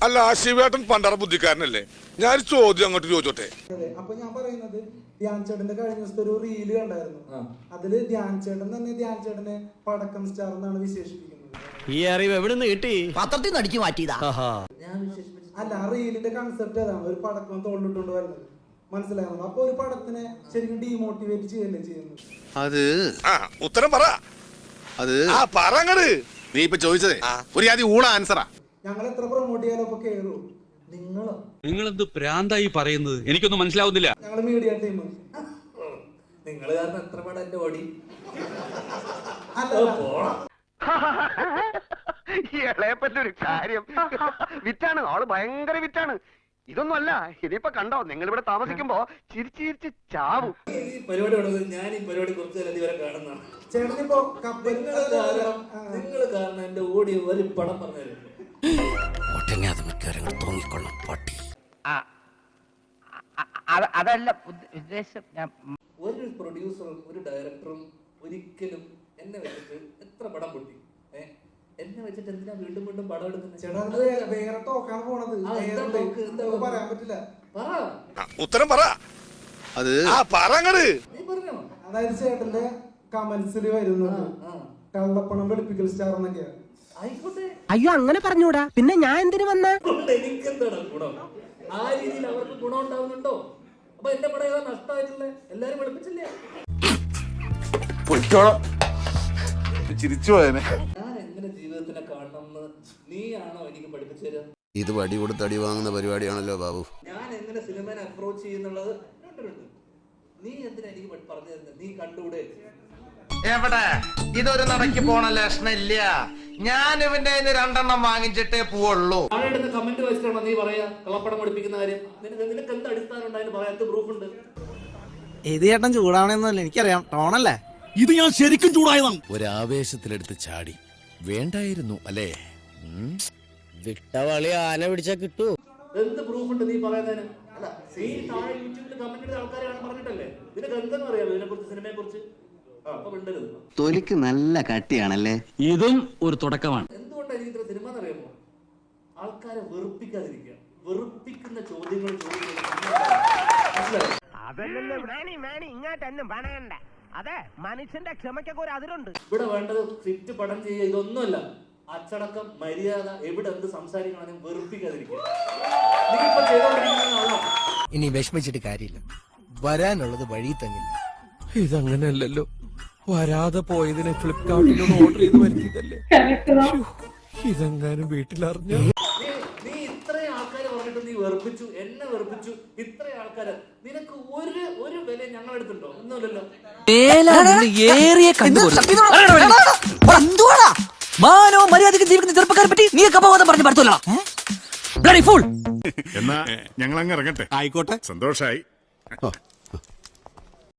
അല്ല ശിവേട്ടൻ പണ്ടറ ബുദ്ധിക്കാരനല്ലേ? ഞാൻ ചോദ്യം അങ്ങോട്ട് ചോദിച്ചോട്ടെ. അപ്പൊ ഞാൻ പറയുന്നത് ധ്യാൻ ചേട്ടന്റെ കഴിഞ്ഞ ദിവസത്തെ ഒരു റീല് കണ്ടായിരുന്നു. അതില് ധ്യാൻ ചേട്ടൻ തന്നെ ധ്യാൻ ചേട്ടനെ പടക്കം സ്റ്റാർ എന്നാണ് വിശേഷിപ്പിക്കുന്നത്. ഈ അറിവ് എവിടെ നിന്ന് കിട്ടി? പത്രത്തിൽ നിന്ന് അടിച്ചു മാറ്റിയതാ. അല്ല, ആ റീലിന്റെ കൺസെപ്റ്റ് അതാണ്, ഒരു പടക്കം തോളിലിട്ടുകൊണ്ട് വരുന്നത്. മനസ്സിലാകുന്നത്. അപ്പൊ ഒരു പടത്തിനെ ശരിക്കും ഡീമോട്ടിവേറ്റ് ചെയ്യല്ലേ ചെയ്യുന്നത്? അത് ഉത്തരം പറ. അത് പറങ്ങട്. നീ ഇപ്പൊ ചോദിച്ചതേ ഒരു ആദ്യം ഊള ആൻസറാ. ഞങ്ങൾ എത്ര പ്രൊമോട്ട് ചെയ്യാലോ ഇപ്പൊ കേറൂ നിങ്ങളെന്ത് പ്രാന്തായി പറയുന്നത്? എനിക്കൊന്നും മനസ്സിലാവുന്നില്ല. ഞങ്ങള് മീഡിയ ടീം. നിങ്ങൾ കാരണം എത്ര പടം എന്റെ ഓടി. ഇളയപ്പറ്റൊരു കാര്യം വിറ്റാണ്, ആള് ഭയങ്കര വിറ്റാണ്. ഇതൊന്നും അല്ല, ഇതിപ്പോ കണ്ടോ നിങ്ങൾ ഇവിടെ താമസിക്കുമ്പോ ചിരിച്ച് ചിരിച്ച് ചാവും. ഈ പരിപാടി ഉള്ളത് ഞാൻ ഈ പരിപാടി കുറച്ച് നേരം ഇവരെ കാണുന്നതാണ്. ചേട്ടനിപ്പോ നിങ്ങൾ കാരണം എന്റെ ഓടി ഒരു പടം പറഞ്ഞു അതല്ല ഉദ്ദേശം. ഒരു പ്രൊഡ്യൂസറും ഒരു ഡയറക്ടറും ഒരിക്കലും എന്നെ വെച്ചിട്ട് എത്ര പടം പൊട്ടി, എന്നെ വെച്ചിട്ട് എന്തിനാ വീണ്ടും വീണ്ടും പടം എടുക്കുന്നത്? വേറെ ടോക്കാണ് പോണത്. പറയാൻ പറ്റില്ല. ഉത്തരം പറ. അത് പറങ്ങട്. നീ പറഞ്ഞോ. അതായത് ചേട്ടന്റെ കമന്റ്സിൽ വരുന്നത് കള്ളപ്പണം വെളുപ്പിക്കൽ സ്റ്റാർ എന്നൊക്കെയാണ്. ആയിക്കോട്ടെ, അയ്യോ അങ്ങനെ പറഞ്ഞൂടാ, പിന്നെ ഞാൻ എന്തിനു വന്ന? എനിക്കെന്താണ് ഗുണം? ആ രീതിയിൽ അവർക്ക് ഗുണം ഉണ്ടാവുന്നുണ്ടോ? അപ്പൊ എന്റെ പടം ഏതാ നഷ്ടമായിട്ടുള്ള? എല്ലാരും വെളുപ്പിച്ചില്ലേ? ചിരിച്ചു പോയനെ. ഞാൻ എങ്ങനെ ജീവിതത്തിനെ കാണണമെന്ന് നീയാണോ എനിക്ക് പഠിപ്പിച്ചു തരാ? ഇത് വടി കൊടുത്ത് അടി വാങ്ങുന്ന പരിപാടിയാണല്ലോ ബാബു. ഞാൻ എങ്ങനെ സിനിമനെ അപ്രോച്ച് ചെയ്യുന്നുള്ളത് നീ എന്തിനാ എനിക്ക് പറഞ്ഞു തരുന്നത്? നീ കണ്ടുകൂടെ? എവിടെ ഇതൊരു നടക്ക് പോണ ലക്ഷണില്ല. ഞാൻ ഇവന്റെ രണ്ടെണ്ണം വാങ്ങിച്ചിട്ടേ പോവുള്ളൂ. ആളുടെ കമന്റ് വെച്ചിട്ടാണോ നീ പറയാ കള്ളപ്പടം പഠിപ്പിക്കുന്ന കാര്യം? നിനക്ക് എന്ത് അടിസ്ഥാനം ഉണ്ടായിരുന്നു പറയാൻ? എന്ത് പ്രൂഫ് ഉണ്ട്? ഇത് ചേട്ടൻ ചൂടാവണമെന്നല്ല എനിക്കറിയാം, ടോണല്ലേ ഇത് ഞാൻ ശരിക്കും ചൂടായതാണ്. ഒരാവേശത്തിലെടുത്ത് ചാടി വേണ്ടായിരുന്നു അല്ലേ? വിട്ടവളി ആന പിടിച്ചാ കിട്ടൂ. എന്ത് പ്രൂഫ് ഉണ്ട് നീ പറയുന്നതിന്? അല്ല, നീ താഴെ യൂട്യൂബിൽ കമന്റ് ചെയ്ത ആൾക്കാരാണ് പറഞ്ഞിട്ടല്ലേ? നിനക്ക് എന്തെന്ന് അറിയാമോ ഇതിനെ കുറിച്ച്, സിനിമയെ കുറിച്ച്? തൊലിക്ക് നല്ല കട്ടിയാണല്ലേ. ഇതും ഒരു തുടക്കമാണ്. എന്തുകൊണ്ടാണ് എനിക്ക് ഇത്ര സിനിമ എന്നറിയാമോ? ആൾക്കാരെ വെറുപ്പിക്കാതിരിക്കുക, വെറുപ്പിക്കുന്ന ചോദ്യങ്ങൾ അതെ, മനുഷ്യന്റെ ക്ഷമയ്ക്കൊക്കെ ഒരു അതിരുണ്ട്. ഇവിടെ വേണ്ടത് സ്ക്രിപ്റ്റ് പടം ചെയ്യുക, ഇതൊന്നുമല്ല. അച്ചടക്കം, മര്യാദ, എവിടെ എന്ത് സംസാരിക്കണമെന്നും വെറുപ്പിക്കാതിരിക്കുക. നീ ഇപ്പൊ ചെയ്തോണ്ടിരിക്കുന്ന ആളാണ്. ഇനി വിഷമിച്ചിട്ട് കാര്യമില്ല, വരാനുള്ളത് വഴി തങ്ങില്ല. ഇതങ്ങനെയല്ലല്ലോ, വരാതെ പോയതിനെ ഫ്ലിപ്കാർട്ടിലൊന്ന് ഓർഡർ ചെയ്ത് വരുത്തിയതല്ലേ. ഇതെങ്ങാനും വീട്ടിലറിഞ്ഞ നീ ഇത്രയും ആൾക്കാര് പറഞ്ഞിട്ട് നീ വെറുപ്പിച്ചു, എന്നെ വെറുപ്പിച്ചു. ഇത്രയും ആൾക്കാര്, നിനക്ക് ഒരു വില ഞങ്ങളെടുത്തുണ്ടോ? ഒന്നുമില്ലല്ലോ. മാനോ മര്യാദക്ക് ജീവിക്കുന്ന ചെറുപ്പക്കാരെ പറ്റി നീ അപവാദം പറഞ്ഞു പറ്റൂല. എന്നാ ഞങ്ങൾ അങ്ങ് ഇറങ്ങട്ടെ. ആയിക്കോട്ടെ, സന്തോഷായി.